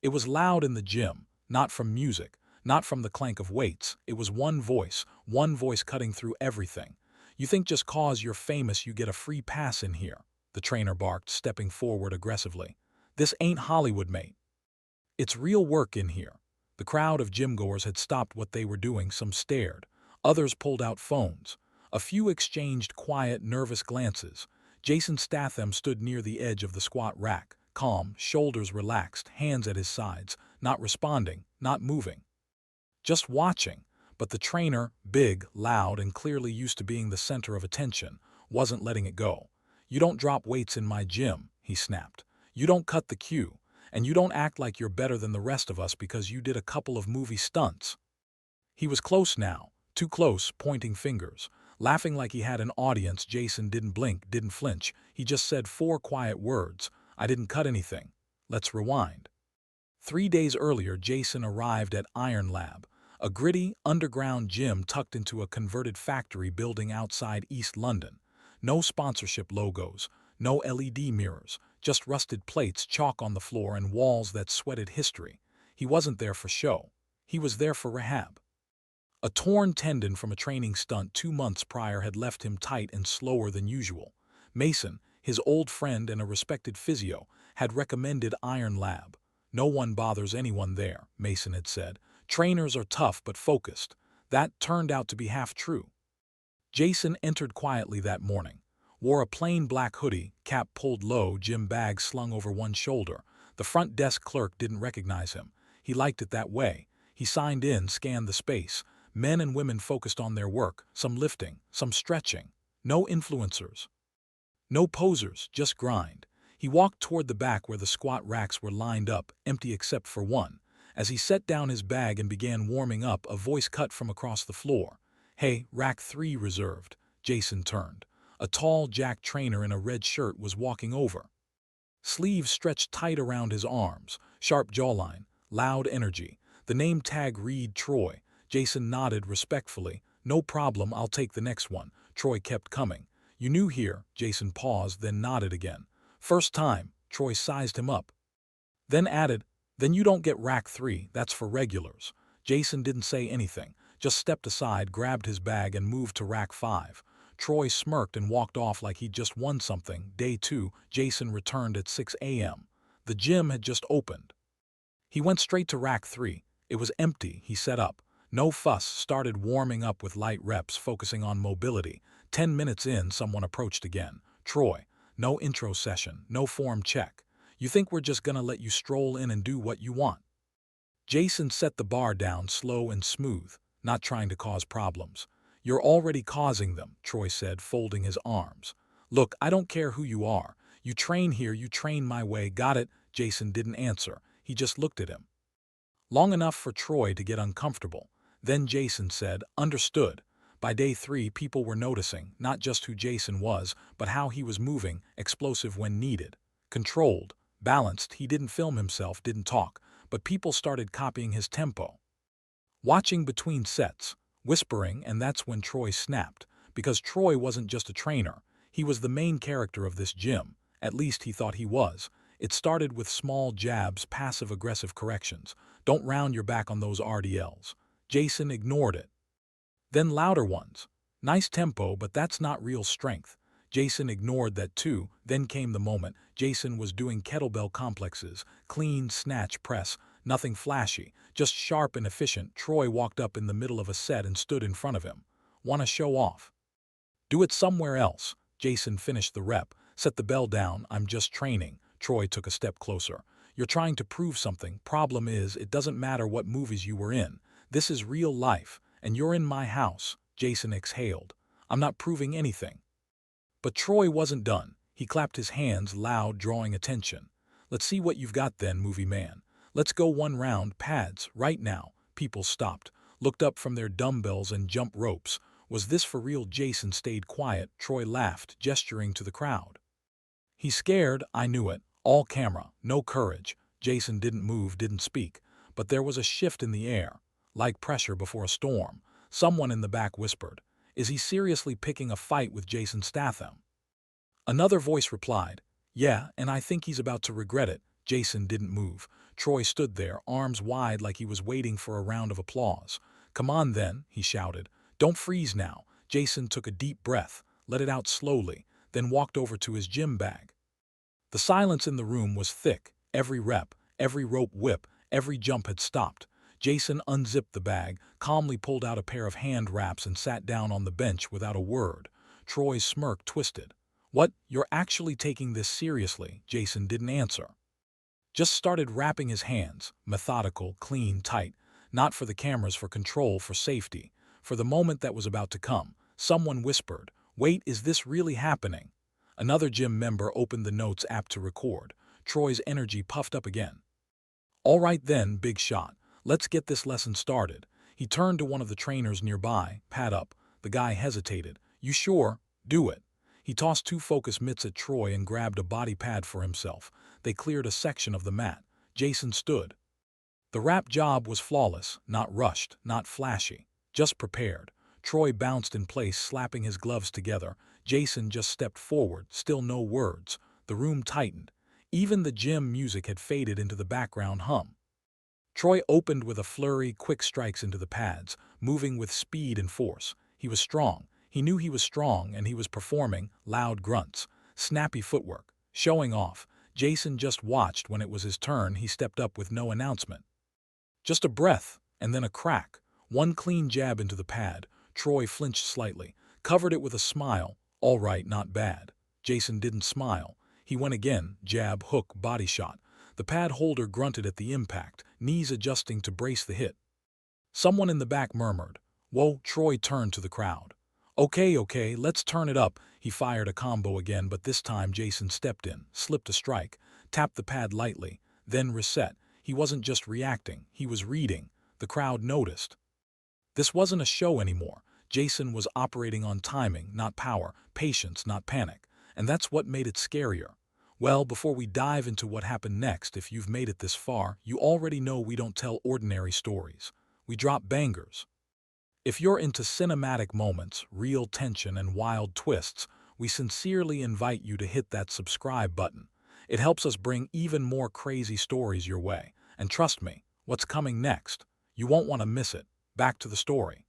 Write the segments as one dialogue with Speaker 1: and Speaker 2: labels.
Speaker 1: It was loud in the gym, not from music, not from the clank of weights. It was one voice cutting through everything. "You think just cause you're famous you get a free pass in here?" the trainer barked, stepping forward aggressively. "This ain't Hollywood, mate. It's real work in here." The crowd of gym-goers had stopped what they were doing. Some stared. Others pulled out phones. A few exchanged quiet, nervous glances. Jason Statham stood near the edge of the squat rack, calm, shoulders relaxed, hands at his sides, not responding, not moving. Just watching. But the trainer, big, loud, and clearly used to being the center of attention, wasn't letting it go. "You don't drop weights in my gym," he snapped. "You don't cut the cue. And you don't act like you're better than the rest of us because you did a couple of movie stunts." He was close now, too close, pointing fingers. Laughing like he had an audience. Jason didn't blink, didn't flinch. He just said four quiet words. "I didn't cut anything. Let's rewind." 3 days earlier, Jason arrived at Iron Lab, a gritty, underground gym tucked into a converted factory building outside East London. No sponsorship logos, no LED mirrors, just rusted plates, chalk on the floor, and walls that sweated history. He wasn't there for show. He was there for rehab. A torn tendon from a training stunt 2 months prior had left him tight and slower than usual. Mason, his old friend and a respected physio, had recommended Iron Lab. "No one bothers anyone there," Mason had said. "Trainers are tough but focused." That turned out to be half true. Jason entered quietly that morning. Wore a plain black hoodie, cap pulled low, gym bag slung over one shoulder. The front desk clerk didn't recognize him. He liked it that way. He signed in, scanned the space. Men and women focused on their work, some lifting, some stretching. No influencers. No posers, just grind. He walked toward the back where the squat racks were lined up, empty except for one. As he set down his bag and began warming up, a voice cut from across the floor. "Hey, rack 3 reserved." Jason turned. A tall, jacked trainer in a red shirt was walking over. Sleeves stretched tight around his arms, sharp jawline, loud energy. The name tag read Troy. Jason nodded respectfully. "No problem, I'll take the next one." Troy kept coming. "You new here?" Jason paused, then nodded again. "First time." Troy sized him up. Then added, "Then you don't get rack 3, that's for regulars." Jason didn't say anything, just stepped aside, grabbed his bag, and moved to rack 5. Troy smirked and walked off like he'd just won something. Day 2, Jason returned at 6 a.m. The gym had just opened. He went straight to rack 3. It was empty. He set up. No fuss, started warming up with light reps, focusing on mobility. 10 minutes in, someone approached again. "Troy." No intro session, no form check. "You think we're just gonna let you stroll in and do what you want?" Jason set the bar down slow and smooth, not trying to cause problems. "You're already causing them," Troy said, folding his arms. "Look, I don't care who you are. You train here, you train my way, got it?" Jason didn't answer. He just looked at him. Long enough for Troy to get uncomfortable. Then Jason said, "Understood." By day 3, people were noticing, not just who Jason was, but how he was moving, explosive when needed. Controlled, balanced. He didn't film himself, didn't talk, but people started copying his tempo. Watching between sets, whispering, and that's when Troy snapped. Because Troy wasn't just a trainer. He was the main character of this gym. At least he thought he was. It started with small jabs, passive-aggressive corrections. "Don't round your back on those RDLs." Jason ignored it. Then louder ones. "Nice tempo, but that's not real strength." Jason ignored that too. Then came the moment. Jason was doing kettlebell complexes, clean snatch press, nothing flashy, just sharp and efficient. Troy walked up in the middle of a set and stood in front of him. "Wanna show off?" "Do it somewhere else." Jason finished the rep, set the bell down. "I'm just training." Troy took a step closer. "You're trying to prove something. Problem is, it doesn't matter what movies you were in. This is real life, and you're in my house." Jason exhaled. "I'm not proving anything." But Troy wasn't done. He clapped his hands loud, drawing attention. "Let's see what you've got then, movie man. Let's go one round, pads, right now." People stopped, looked up from their dumbbells and jump ropes. Was this for real? Jason stayed quiet. Troy laughed, gesturing to the crowd. "He's scared, I knew it. All camera, no courage." Jason didn't move, didn't speak. But there was a shift in the air, like pressure before a storm. Someone in the back whispered, "Is he seriously picking a fight with Jason Statham?" Another voice replied, "Yeah, and I think he's about to regret it." Jason didn't move. Troy stood there, arms wide like he was waiting for a round of applause. "Come on then," he shouted. "Don't freeze now." Jason took a deep breath, let it out slowly, then walked over to his gym bag. The silence in the room was thick. Every rep, every rope whip, every jump had stopped. Jason unzipped the bag, calmly pulled out a pair of hand wraps and sat down on the bench without a word. Troy's smirk twisted. "What, you're actually taking this seriously?" Jason didn't answer. Just started wrapping his hands, methodical, clean, tight, not for the cameras, for control, for safety, for the moment that was about to come. Someone whispered, "Wait, is this really happening?" Another gym member opened the notes app to record. Troy's energy puffed up again. "All right then, big shot. Let's get this lesson started." He turned to one of the trainers nearby. "Pad up." The guy hesitated. "You sure? Do it." He tossed 2 focus mitts at Troy and grabbed a body pad for himself. They cleared a section of the mat. Jason stood. The wrap job was flawless, not rushed, not flashy, just prepared. Troy bounced in place, slapping his gloves together. Jason just stepped forward, still no words. The room tightened. Even the gym music had faded into the background hum. Troy opened with a flurry, quick strikes into the pads, moving with speed and force. He was strong. He knew he was strong, and he was performing. Loud grunts, snappy footwork, showing off. Jason just watched. When it was his turn, he stepped up with no announcement. Just a breath, and then a crack. One clean jab into the pad. Troy flinched slightly, covered it with a smile. "All right, not bad." Jason didn't smile. He went again, jab, hook, body shot. The pad holder grunted at the impact, knees adjusting to brace the hit. Someone in the back murmured, "Whoa." Troy turned to the crowd. Okay, let's turn it up." He fired a combo again, but this time Jason stepped in, slipped a strike, tapped the pad lightly, then reset. He wasn't just reacting, he was reading. The crowd noticed. This wasn't a show anymore. Jason was operating on timing, not power, patience, not panic. And that's what made it scarier. Well, before we dive into what happened next, if you've made it this far, you already know we don't tell ordinary stories. We drop bangers. If you're into cinematic moments, real tension, and wild twists, we sincerely invite you to hit that subscribe button. It helps us bring even more crazy stories your way. And trust me, what's coming next? You won't want to miss it. Back to the story.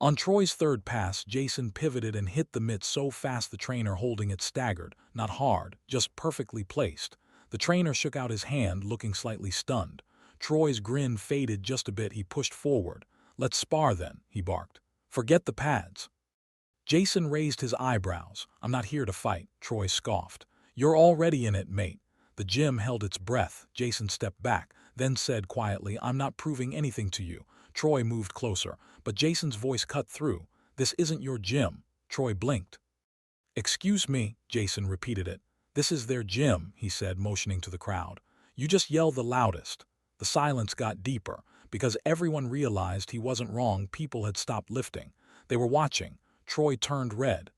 Speaker 1: On Troy's third pass, Jason pivoted and hit the mitt so fast the trainer holding it staggered, not hard, just perfectly placed. The trainer shook out his hand, looking slightly stunned. Troy's grin faded just a bit. He pushed forward. "Let's spar then," he barked. "Forget the pads." Jason raised his eyebrows. "I'm not here to fight," Troy scoffed. "You're already in it, mate." The gym held its breath. Jason stepped back, then said quietly, "I'm not proving anything to you." Troy moved closer, but Jason's voice cut through. "This isn't your gym." Troy blinked. "Excuse me," Jason repeated it. "This is their gym," he said, motioning to the crowd. "You just yell the loudest." The silence got deeper, because everyone realized he wasn't wrong. People had stopped lifting. They were watching. Troy turned red.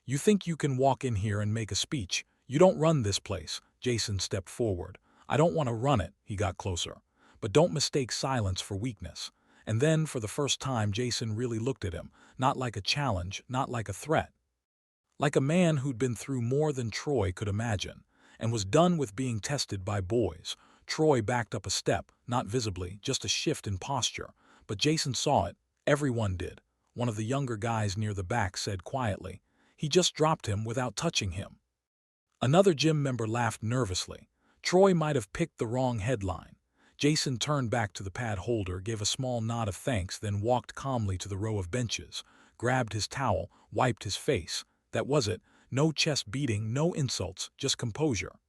Speaker 1: "You think you can walk in here and make a speech? You don't run this place." Jason stepped forward. "I don't want to run it." He got closer. "But don't mistake silence for weakness." And then, for the first time, Jason really looked at him, not like a challenge, not like a threat. Like a man who'd been through more than Troy could imagine, and was done with being tested by boys. Troy backed up a step, not visibly, just a shift in posture. But Jason saw it. Everyone did. One of the younger guys near the back said quietly, "He just dropped him without touching him." Another gym member laughed nervously. Troy might have picked the wrong headline. Jason turned back to the pad holder, gave a small nod of thanks, then walked calmly to the row of benches, grabbed his towel, wiped his face. That was it. No chest beating, no insults, just composure.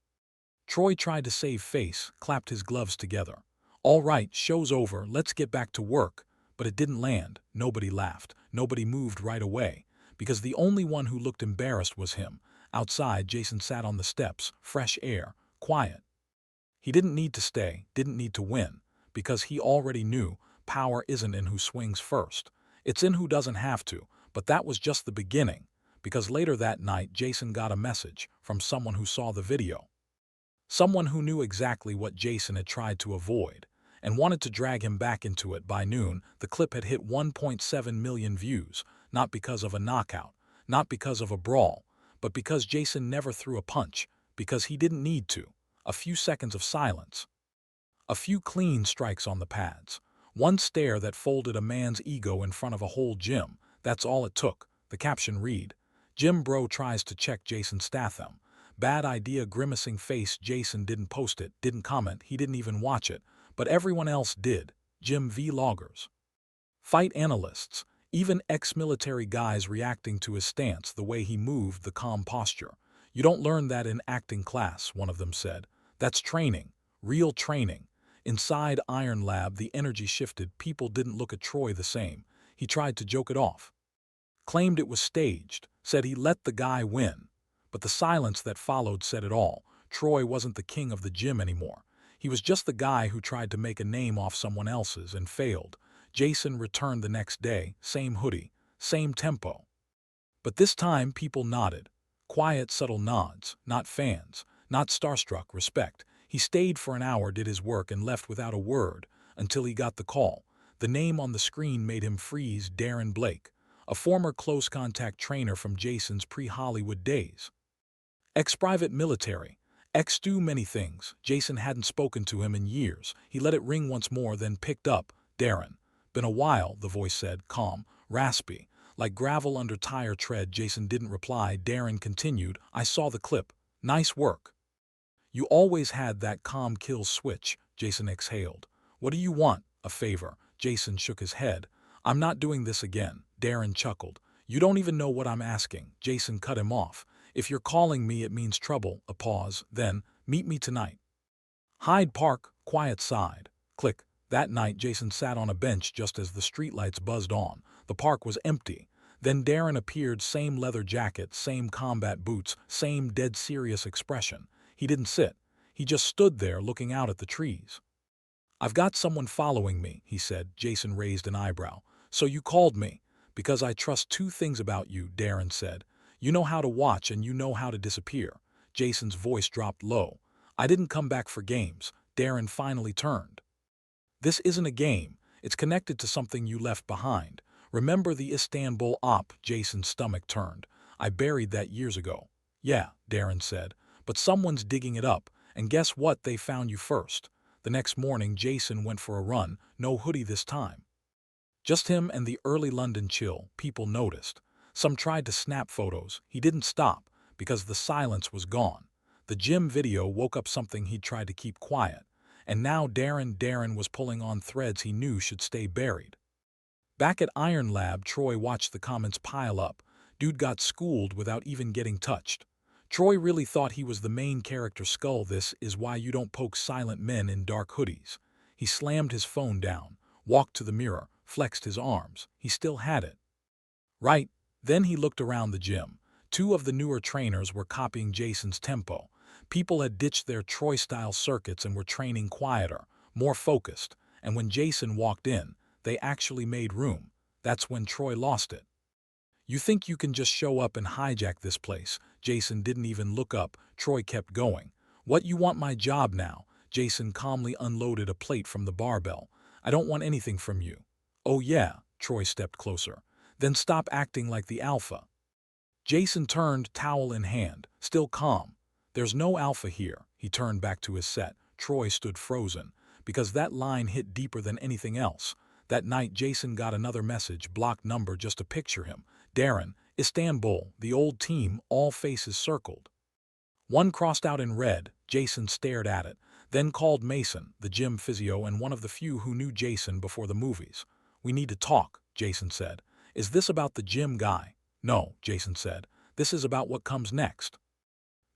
Speaker 1: Troy tried to save face, clapped his gloves together. "All right, show's over, let's get back to work." But it didn't land. Nobody laughed. Nobody moved right away. Because the only one who looked embarrassed was him. Outside, Jason sat on the steps, fresh air, quiet. He didn't need to stay, didn't need to win, because he already knew power isn't in who swings first. It's in who doesn't have to. But that was just the beginning, because later that night Jason got a message from someone who saw the video. Someone who knew exactly what Jason had tried to avoid, and wanted to drag him back into it. By noon, the clip had hit 1.7 million views, not because of a knockout, not because of a brawl, but because Jason never threw a punch, because he didn't need to. A few seconds of silence. A few clean strikes on the pads. One stare that folded a man's ego in front of a whole gym. That's all it took. The caption read, "Gym bro tries to check Jason Statham. Bad idea, grimacing face." Jason didn't post it, didn't comment, he didn't even watch it. But everyone else did. Gym vloggers, fight analysts, even ex-military guys reacting to his stance, the way he moved, the calm posture. "You don't learn that in acting class," one of them said. "That's training. Real training." Inside Iron Lab, the energy shifted. People didn't look at Troy the same. He tried to joke it off. Claimed it was staged. Said he let the guy win. But the silence that followed said it all. Troy wasn't the king of the gym anymore. He was just the guy who tried to make a name off someone else's and failed. Jason returned the next day, same hoodie, same tempo. But this time people nodded. Quiet, subtle nods, not fans, not starstruck, respect. He stayed for an hour, did his work, and left without a word, until he got the call. The name on the screen made him freeze. Darren Blake, a former close contact trainer from Jason's pre-Hollywood days. Ex-private military, ex-do many things. Jason hadn't spoken to him in years. He let it ring once more, then picked up. "Darren." "Been a while," the voice said, calm, raspy, like gravel under tire tread. Jason didn't reply. Darren continued, "I saw the clip. Nice work." "You always had that calm kill switch," Jason exhaled. "What do you want? A favor?" Jason shook his head. "I'm not doing this again." Darren chuckled. "You don't even know what I'm asking." Jason cut him off. "If you're calling me, it means trouble." A pause. Then, "Meet me tonight." Hyde Park, quiet side. Click. That night, Jason sat on a bench just as the streetlights buzzed on. The park was empty. Then Darren appeared, same leather jacket, same combat boots, same dead serious expression. He didn't sit. He just stood there looking out at the trees. "I've got someone following me," he said. Jason raised an eyebrow. "So you called me?" "Because I trust two things about you," Darren said. "You know how to watch and you know how to disappear." Jason's voice dropped low. "I didn't come back for games." Darren finally turned. "This isn't a game. It's connected to something you left behind. Remember the Istanbul op?" Jason's stomach turned. "I buried that years ago." "Yeah," Darren said. "But someone's digging it up, and guess what? They found you first." The next morning, Jason went for a run. No hoodie this time. Just him and the early London chill. People noticed. Some tried to snap photos. He didn't stop, because the silence was gone. The gym video woke up something he'd tried to keep quiet. And now Darren was pulling on threads he knew should stay buried. Back at Iron Lab, Troy watched the comments pile up. Dude got schooled without even getting touched. Troy really thought he was the main character. Skull. "This is why you don't poke silent men in dark hoodies." He slammed his phone down, walked to the mirror, flexed his arms. He still had it. Right. Then he looked around the gym. Two of the newer trainers were copying Jason's tempo. People had ditched their Troy-style circuits and were training quieter, more focused. And when Jason walked in, they actually made room. That's when Troy lost it. "You think you can just show up and hijack this place?" Jason didn't even look up. Troy kept going. "What, you want my job now?" Jason calmly unloaded a plate from the barbell. "I don't want anything from you." "Oh yeah," Troy stepped closer. "Then stop acting like the alpha." Jason turned, towel in hand, still calm. "There's no alpha here." He turned back to his set. Troy stood frozen, because that line hit deeper than anything else. That night, Jason got another message, blocked number, just to picture him. Darren, Istanbul, the old team, all faces circled. One crossed out in red. Jason stared at it, then called Mason, the gym physio and one of the few who knew Jason before the movies. "We need to talk," Jason said. "Is this about the gym guy?" "No," Jason said. "This is about what comes next."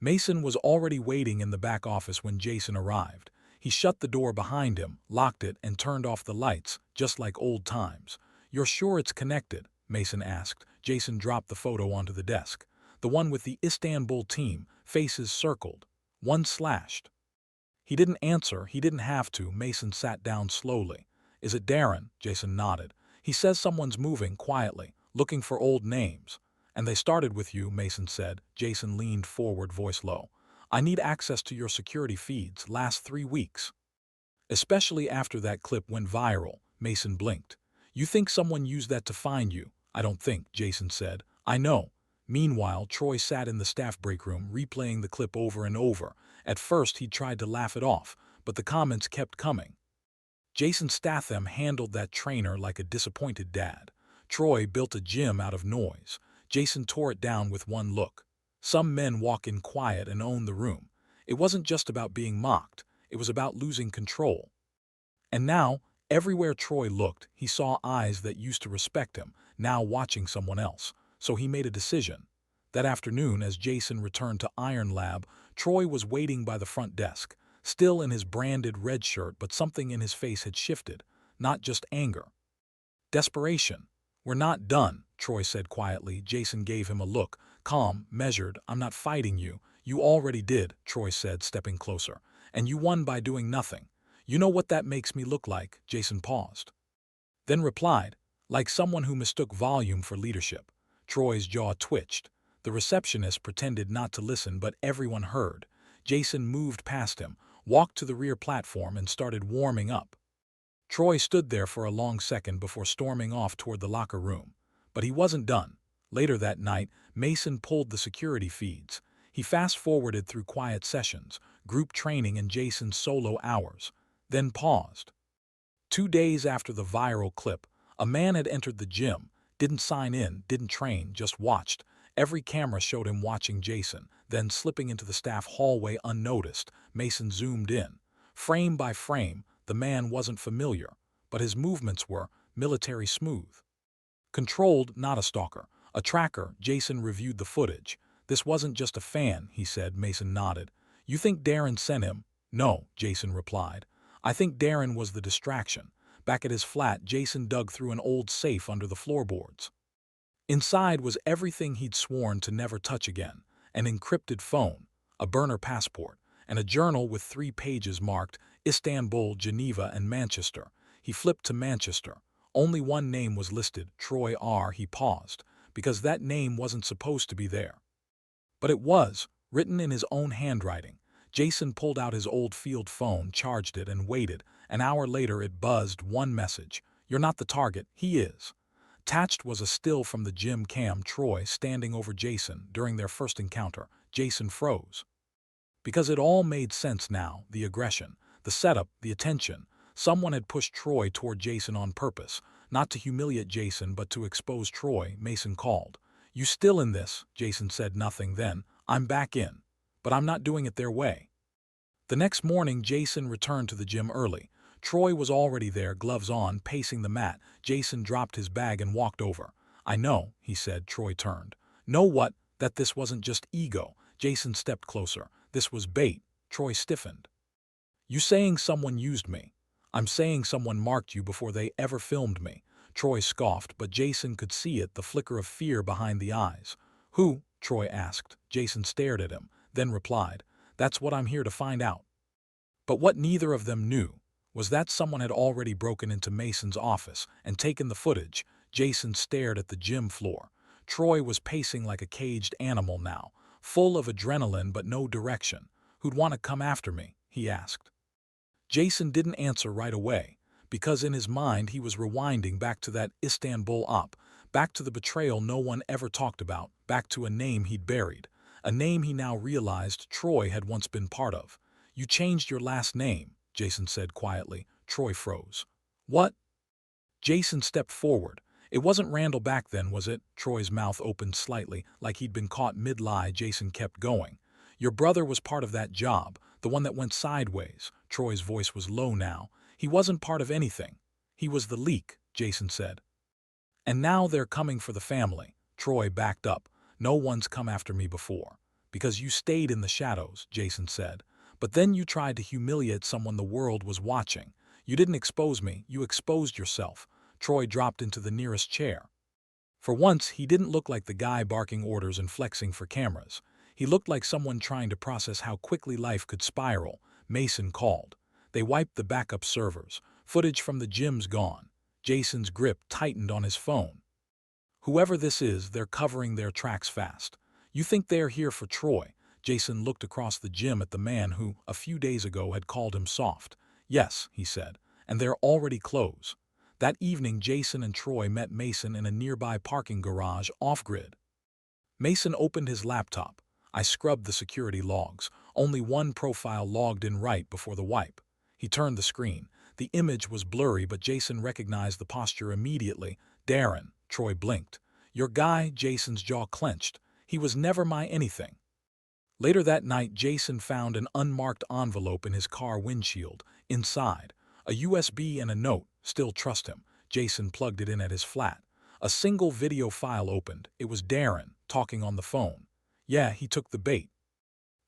Speaker 1: Mason was already waiting in the back office when Jason arrived. He shut the door behind him, locked it, and turned off the lights, just like old times. "You're sure it's connected?" Mason asked. Jason dropped the photo onto the desk. "The one with the Istanbul team, faces circled. One slashed." He didn't answer. He didn't have to. Mason sat down slowly. "Is it Darren?" Jason nodded. "He says someone's moving quietly, looking for old names." "And they started with you," Mason said. Jason leaned forward, voice low. "I need access to your security feeds, last 3 weeks. Especially after that clip went viral." Mason blinked. "You think someone used that to find you?" "I don't think," Jason said. "I know." Meanwhile, Troy sat in the staff break room, replaying the clip over and over. At first, he tried to laugh it off, but the comments kept coming. Jason Statham handled that trainer like a disappointed dad. Troy built a gym out of noise. Jason tore it down with one look. Some men walk in quiet and own the room. It wasn't just about being mocked. It was about losing control. And now, everywhere Troy looked, he saw eyes that used to respect him, now watching someone else. So he made a decision. That afternoon, as Jason returned to Iron Lab, Troy was waiting by the front desk, still in his branded red shirt, but something in his face had shifted. Not just anger. Desperation. "We're not done," Troy said quietly. Jason gave him a look, calm, measured. "I'm not fighting you. You already did," Troy said, stepping closer. "And you won by doing nothing. You know what that makes me look like?" Jason paused. Then replied, "Like someone who mistook volume for leadership." Troy's jaw twitched. The receptionist pretended not to listen, but everyone heard. Jason moved past him, walked to the rear platform, and started warming up. Troy stood there for a long second before storming off toward the locker room. But he wasn't done. Later that night, Mason pulled the security feeds. He fast-forwarded through quiet sessions, group training, and Jason's solo hours, then paused. 2 days after the viral clip, a man had entered the gym, didn't sign in, didn't train, just watched. Every camera showed him watching Jason, then slipping into the staff hallway unnoticed. Mason zoomed in. Frame by frame, the man wasn't familiar, but his movements were military smooth. Controlled, not a stalker. A tracker. Jason reviewed the footage. "This wasn't just a fan," he said. Mason nodded. "You think Darren sent him?" "No," Jason replied. "I think Darren was the distraction." Back at his flat, Jason dug through an old safe under the floorboards. Inside was everything he'd sworn to never touch again: an encrypted phone, a burner passport, and a journal with 3 pages marked Istanbul, Geneva, and Manchester. He flipped to Manchester. Only one name was listed, Troy R. He paused, because that name wasn't supposed to be there. But it was, written in his own handwriting. Jason pulled out his old field phone, charged it, and waited. An hour later it buzzed, one message: "You're not the target, he is." Attached was a still from the gym cam, Troy standing over Jason during their first encounter. Jason froze. Because it all made sense now: the aggression, the setup, the attention. Someone had pushed Troy toward Jason on purpose, not to humiliate Jason but to expose Troy. Mason called. "You still in this?" Jason said nothing. Then, "I'm back in. But I'm not doing it their way." The next morning, Jason returned to the gym early. Troy was already there, gloves on, pacing the mat. Jason dropped his bag and walked over. "I know," he said. Troy turned. "Know what? That this wasn't just ego." Jason stepped closer. "This was bait." Troy stiffened. "You saying someone used me?" "I'm saying someone marked you before they ever filmed me." Troy scoffed, but Jason could see it, the flicker of fear behind the eyes. "Who?" Troy asked. Jason stared at him, then replied, "That's what I'm here to find out." But what neither of them knew was that someone had already broken into Mason's office and taken the footage. Jason stared at the gym floor. Troy was pacing like a caged animal now, full of adrenaline but no direction. "Who'd want to come after me?" he asked. Jason didn't answer right away, because in his mind he was rewinding back to that Istanbul op, back to the betrayal no one ever talked about, back to a name he'd buried, a name he now realized Troy had once been part of. "You changed your last name," Jason said quietly. Troy froze. "What?" Jason stepped forward. "It wasn't Randall back then, was it?" Troy's mouth opened slightly, like he'd been caught mid-lie. Jason kept going. "Your brother was part of that job, the one that went sideways." Troy's voice was low now. "He wasn't part of anything. He was the leak," Jason said. "And now they're coming for the family." Troy backed up. "No one's come after me before." "Because you stayed in the shadows," Jason said. "But then you tried to humiliate someone the world was watching. You didn't expose me, you exposed yourself." Troy dropped into the nearest chair. For once, he didn't look like the guy barking orders and flexing for cameras. He looked like someone trying to process how quickly life could spiral. Mason called. They wiped the backup servers. Footage from the gym's gone. Jason's grip tightened on his phone. "Whoever this is, they're covering their tracks fast. You think they're here for Troy?" Jason looked across the gym at the man who, a few days ago, had called him soft. "Yes," he said, "and they're already close." That evening, Jason and Troy met Mason in a nearby parking garage, off-grid. Mason opened his laptop. "I scrubbed the security logs. Only one profile logged in right before the wipe." He turned the screen. The image was blurry, but Jason recognized the posture immediately. Darren, Troy blinked. Your guy, Jason's jaw clenched. He was never my anything. Later that night, Jason found an unmarked envelope in his car windshield. Inside, a USB and a note. Still trust him. Jason plugged it in at his flat. A single video file opened. It was Darren, talking on the phone. Yeah, he took the bait.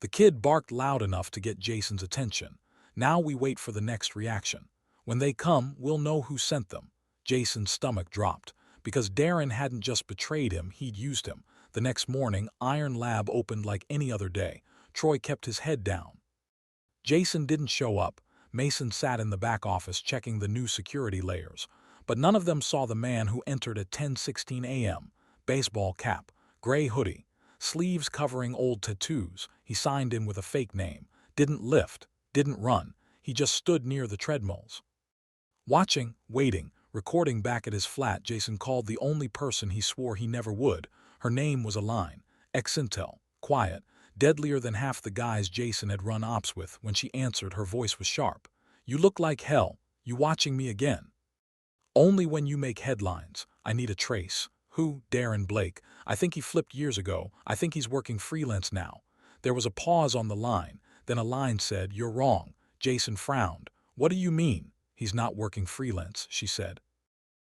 Speaker 1: The kid barked loud enough to get Jason's attention. Now we wait for the next reaction. When they come, we'll know who sent them. Jason's stomach dropped. Because Darren hadn't just betrayed him, he'd used him. The next morning, Iron Lab opened like any other day. Troy kept his head down. Jason didn't show up. Mason sat in the back office checking the new security layers. But none of them saw the man who entered at 10:16 a.m. Baseball cap, gray hoodie, sleeves covering old tattoos. He signed in with a fake name. Didn't lift, didn't run. He just stood near the treadmills. Watching, waiting, recording back at his flat, Jason called the only person he swore he never would. Her name was Aline. Coincidental, quiet, deadlier than half the guys Jason had run ops with. When she answered, her voice was sharp. You look like hell. You watching me again? Only when you make headlines. I need a trace. Who? Darren Blake. I think he flipped years ago. I think he's working freelance now. There was a pause on the line. Then Aline said, You're wrong. Jason frowned. What do you mean? He's not working freelance, she said.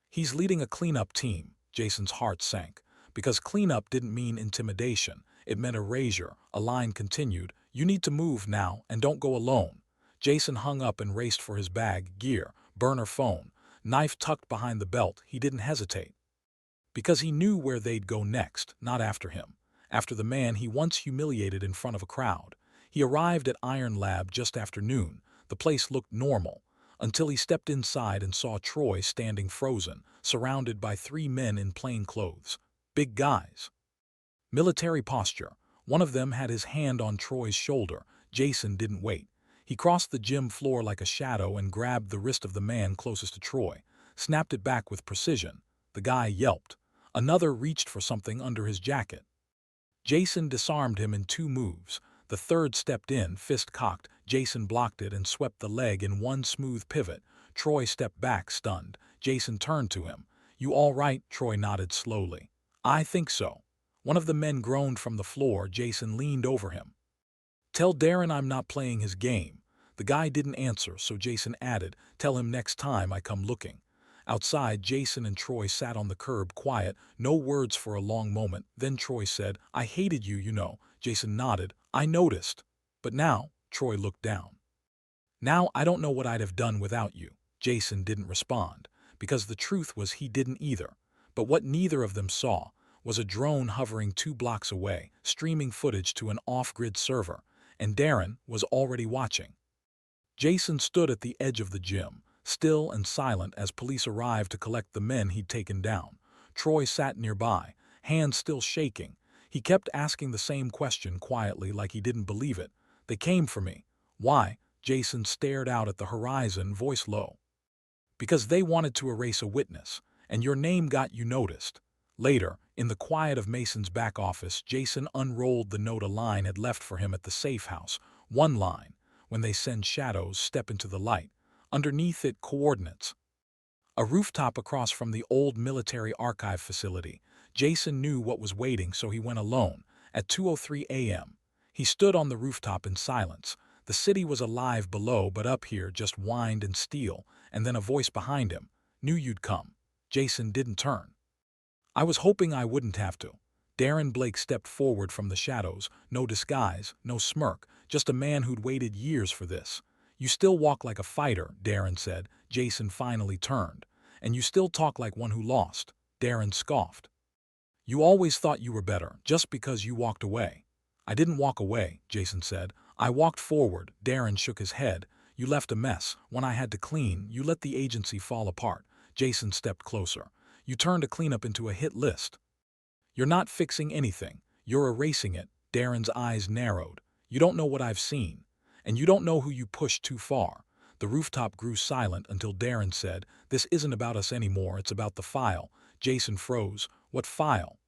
Speaker 1: He's leading a cleanup team. Jason's heart sank. Because cleanup didn't mean intimidation. It meant erasure. Aline continued, You need to move now, and don't go alone. Jason hung up and raced for his bag, gear, burner phone, knife tucked behind the belt. He didn't hesitate. Because he knew where they'd go next, not after him. After the man he once humiliated in front of a crowd. He arrived at Iron Lab just after noon. The place looked normal, until he stepped inside and saw Troy standing frozen, surrounded by 3 men in plain clothes. Big guys. Military posture. One of them had his hand on Troy's shoulder. Jason didn't wait. He crossed the gym floor like a shadow and grabbed the wrist of the man closest to Troy, snapped it back with precision. The guy yelped. Another reached for something under his jacket. Jason disarmed him in 2 moves. The third stepped in, fist cocked. Jason blocked it and swept the leg in one smooth pivot. Troy stepped back, stunned. Jason turned to him. You all right? Troy nodded slowly. I think so. One of the men groaned from the floor. Jason leaned over him. Tell Darren I'm not playing his game. The guy didn't answer, so Jason added, Tell him next time I come looking. Outside, Jason and Troy sat on the curb, quiet, no words for a long moment. Then Troy said, I hated you, you know. Jason nodded. I noticed. But now, Troy looked down. Now I don't know what I'd have done without you. Jason didn't respond, because the truth was he didn't either. But what neither of them saw was a drone hovering 2 blocks away, streaming footage to an off-grid server, and Darren was already watching. Jason stood at the edge of the gym, still and silent as police arrived to collect the men he'd taken down. Troy sat nearby, hands still shaking. He kept asking the same question quietly, like he didn't believe it. They came for me. Why? Jason stared out at the horizon, voice low. Because they wanted to erase a witness, and your name got you noticed. Later, in the quiet of Mason's back office, Jason unrolled the note Aline had left for him at the safe house. One line, when they send shadows, step into the light. Underneath it, coordinates. A rooftop across from the old military archive facility. Jason knew what was waiting, so he went alone. At 2:03 a.m., he stood on the rooftop in silence. The city was alive below, but up here just whined and steel, and then a voice behind him. Knew you'd come. Jason didn't turn. I was hoping I wouldn't have to. Darren Blake stepped forward from the shadows. No disguise, no smirk, just a man who'd waited years for this. You still walk like a fighter, Darren said. Jason finally turned. And you still talk like one who lost. Darren scoffed. You always thought you were better, just because you walked away. I didn't walk away, Jason said. I walked forward. Darren shook his head. You left a mess. When I had to clean, you let the agency fall apart. Jason stepped closer. You turned a cleanup into a hit list. You're not fixing anything. You're erasing it. Darren's eyes narrowed. You don't know what I've seen. And you don't know who you pushed too far. The rooftop grew silent until Darren said, This isn't about us anymore, it's about the file. Jason froze. What file?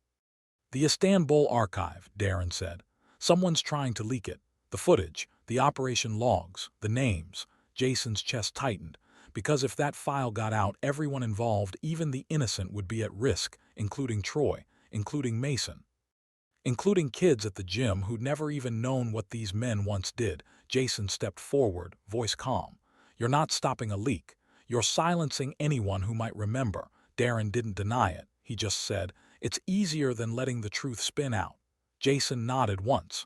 Speaker 1: The Istanbul archive, Darren said. Someone's trying to leak it. The footage, the operation logs, the names. Jason's chest tightened, because if that file got out, everyone involved, even the innocent, would be at risk, including Troy, including Mason, including kids at the gym who'd never even known what these men once did. Jason stepped forward, voice calm. "You're not stopping a leak. You're silencing anyone who might remember." Darren didn't deny it. He just said, "It's easier than letting the truth spin out." Jason nodded once.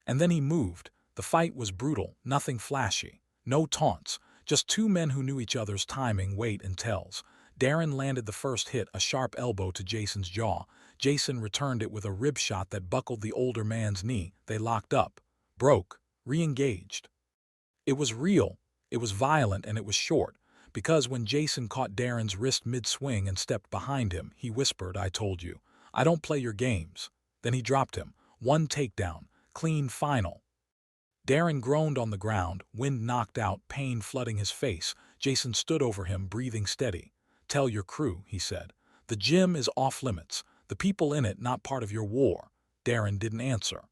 Speaker 1: And then he moved. The fight was brutal, nothing flashy. No taunts, just two men who knew each other's timing, weight, and tells. Darren landed the first hit, a sharp elbow to Jason's jaw. Jason returned it with a rib shot that buckled the older man's knee. They locked up, broke, re-engaged. It was real, it was violent, and it was short, because when Jason caught Darren's wrist mid-swing and stepped behind him, he whispered, "I told you, I don't play your games." Then he dropped him. One takedown, clean, final. Darren groaned on the ground, wind knocked out, pain flooding his face. Jason stood over him, breathing steady. "Tell your crew," he said. "The gym is off limits. The people in it not part of your war." Darren didn't answer.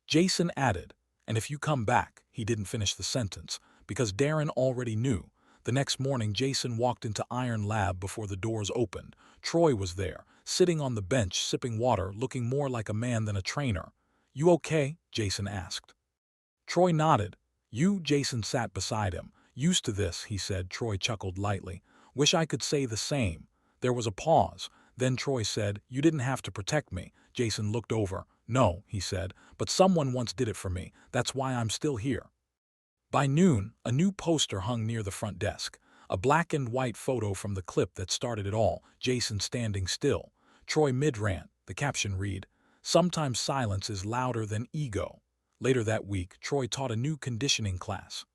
Speaker 1: Jason added, "And if you come back," he didn't finish the sentence, because Darren already knew. The next morning, Jason walked into Iron Lab before the doors opened. Troy was there, sitting on the bench, sipping water, looking more like a man than a trainer. "You okay?" Jason asked. Troy nodded. "You?" Jason sat beside him. "Used to this," he said. Troy chuckled lightly. "Wish I could say the same." There was a pause. Then Troy said, "You didn't have to protect me." Jason looked over. "No," he said, "but someone once did it for me. That's why I'm still here." By noon, a new poster hung near the front desk. A black and white photo from the clip that started it all. Jason standing still. Troy mid-rant. The caption read, "Sometimes silence is louder than ego." Later that week, Troy taught a new conditioning class.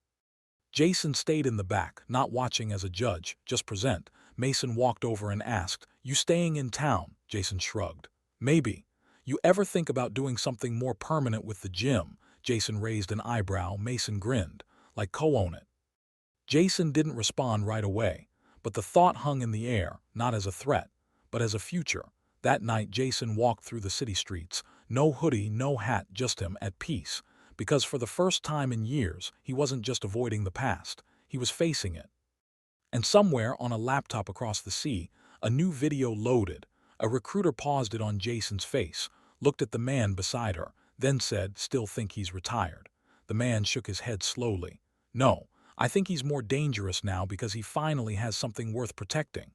Speaker 1: Jason stayed in the back, not watching as a judge, just present. Mason walked over and asked, "You staying in town?" Jason shrugged. "Maybe. You ever think about doing something more permanent with the gym?" Jason raised an eyebrow. Mason grinned, like co-own it. Jason didn't respond right away, but the thought hung in the air, not as a threat, but as a future. That night, Jason walked through the city streets. No hoodie, no hat, just him, at peace. Because for the first time in years, he wasn't just avoiding the past, he was facing it. And somewhere on a laptop across the sea, a new video loaded. A recruiter paused it on Jason's face, looked at the man beside her, then said, "Still think he's retired?" The man shook his head slowly. "No, I think he's more dangerous now because he finally has something worth protecting."